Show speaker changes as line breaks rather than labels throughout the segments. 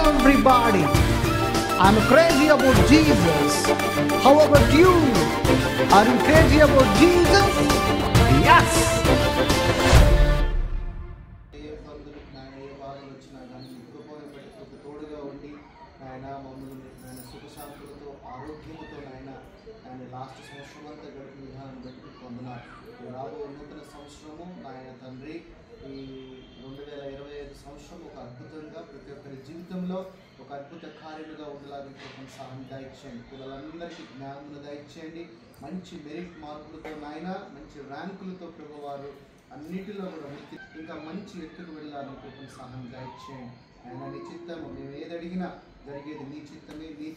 everybody. I'm crazy about Jesus. How about you? Are you crazy about Jesus? Yes.
Last సంవత్సరం అంతా గడిపిన విధానం బట్టి పొందినారు. రాబోయే నూతన సంవత్సరము నాయన తండ్రి ఈ 2025 సంవత్సరం ఒక అద్భుతంగా ప్రతి ఒక్కరి జీవితంలో ఒక అద్భుత కార్యముగా ఉండేలాగా కొంచెం సహాయం దయచేయండి. పిల్లలందరికీ జ్ఞానమును దయచేయండి. మంచి మెరిట్ మార్కులతో నాయన మంచి ర్యాంకులతో ప్రభువారు అన్నిటిలో కూడా ఇంకా మంచి ఎత్తుకు వెళ్ళాలని కొంచెం సహాయం దయచేయండి. ఆయన నీ చిత్తము మేము ఏది అడిగినా జరిగేది నీ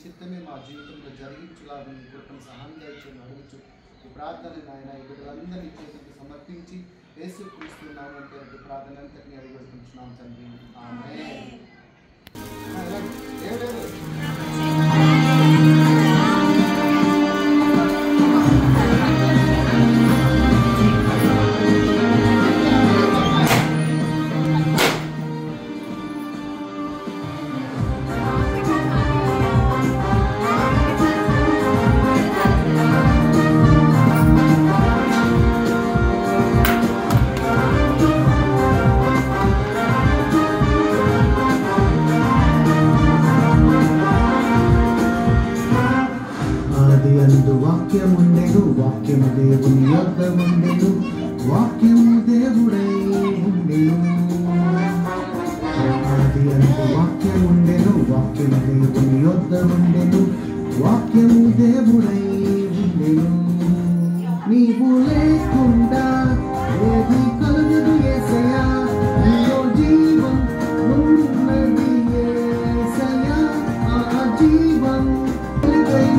చిత్తమే మా జీవితంలో జరిగించులాగా నీ కృపను సహాయం దయచేయండి అడుగుచు ఈ ప్రార్థన నాయన ఈ బిడ్డలందరినీ చేతులకు సమర్పించి యేసుక్రీస్తు నామమున పేరిట ప్రార్థన అంతటిని అడిగిస్తున్నాం తండ్రి. ఆమేన్. వాక్యముండెను వాక్యము దేవుని యొద్ద ఉండెను వాక్యము దేవుడై ఉండెను. ఆది అందు వాక్యముండెను వాక్యము దేవుని యొద్ద ఉండెను వాక్యము దేవుడై ఉండెను. నీవు లేకుండా ఏది కలుగదు యేసయ్యా, నీలో జీవం ఉన్నది యేసయ్యా, ఆ జీవం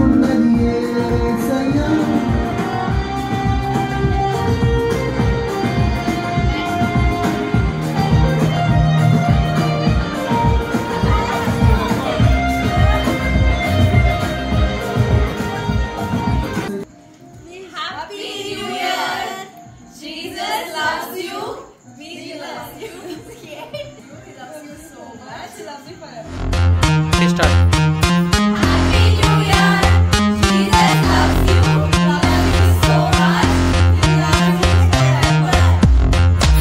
ఉన్నది యేసయ్యా.
Happy New Year! Jesus loves you. We love you. He loves you so much. He loves you forever.
Start.
Happy New Year! Jesus loves you. Loves you so much. He loves you forever.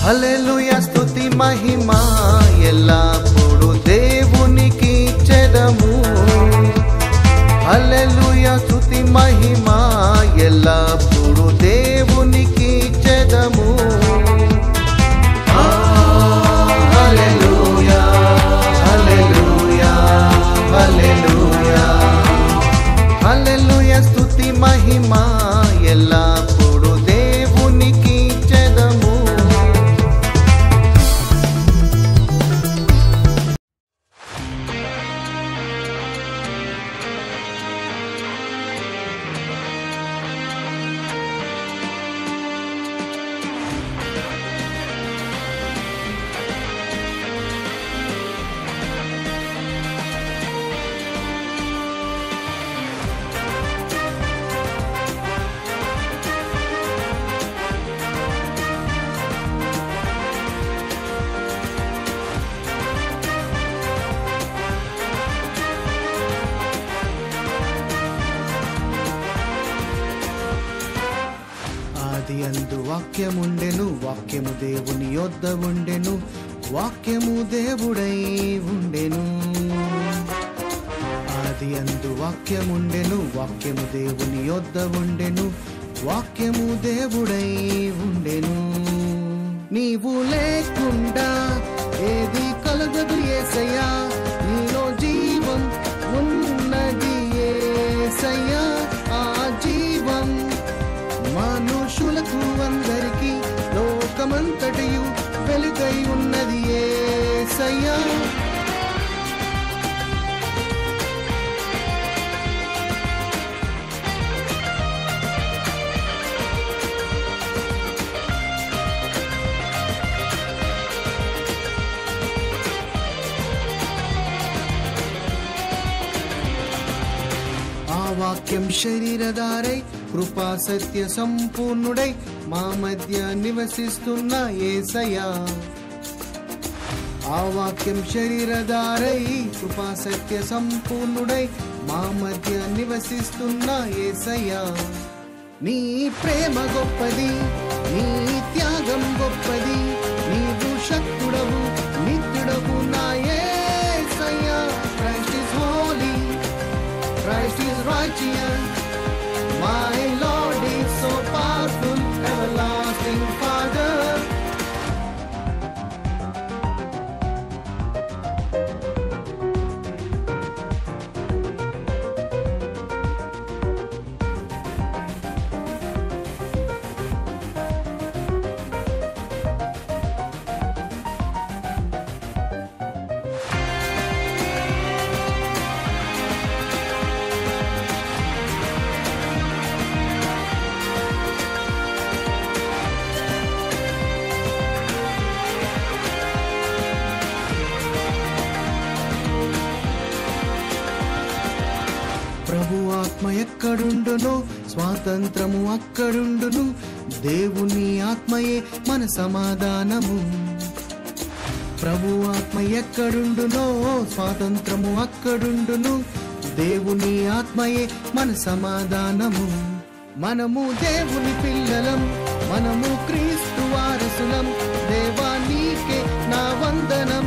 హల్లెలూయా స్తుతి మహిమ ఎల్లప్పుడూ దేవునికి చెదము. హల్లెలూయా స్తుతి మహిమ ఎల్లప్పుడూ దేవునికి చెదము. హల్లెలూయా హల్లెలూయా హల్లెలూయా హల్లెలూయా స్తుతి మహిమ ఎల్లప్పుడూ దేవునికి చెదము.
యందు వాక్యముండెను, వాక్యము దేవుని యొద్ద ఉండెను, వాక్యము దేవుడై ఉండెను. ఆది యందు వాక్యముండెను, వాక్యము దేవుని యొద్ద ఉండెను, వాక్యము దేవుడై ఉండెను. నీవు లేకుండా ఏది కలగదు యేసయ్యా, నీలో జీవం ఉన్నది యేసయ్యా. ఆ జీవం మనుషులకు అందరికీ లోకమంతటియు వెలుగై ఉన్నది యేసయ్యా. వాక్యం శరీరధారై కృపా సత్య సంపూర్ణుడై మా మధ్య నివసిస్తున్న యేసయ్యా. ఆ వాక్యం శరీరధారై కృపా సత్య సంపూర్ణుడై మా మధ్య నివసిస్తున్న యేసయ్యా. నీ ప్రేమ గొప్పది, నీ త్యాగం గొప్పది, నీవు శక్తుడవు నిత్యుడవు నా యేసయ్యా. Christ is holy, Christ is righteous, my Lord is so powerful, everlasting Father. ప్రభు ఆత్మ ఎక్కడుండునో స్వాతంత్రము అక్కడుండును, దేవుని ఆత్మయే మన సమాధానము. ప్రభు ఆత్మ ఎక్కడుండునో స్వాతంత్రము అక్కడుండును, దేవుని ఆత్మయే మన సమాధానము. మనము దేవుని పిల్లలం, మనము క్రీస్తు వారసులం, దేవా నీకే నా వందనం.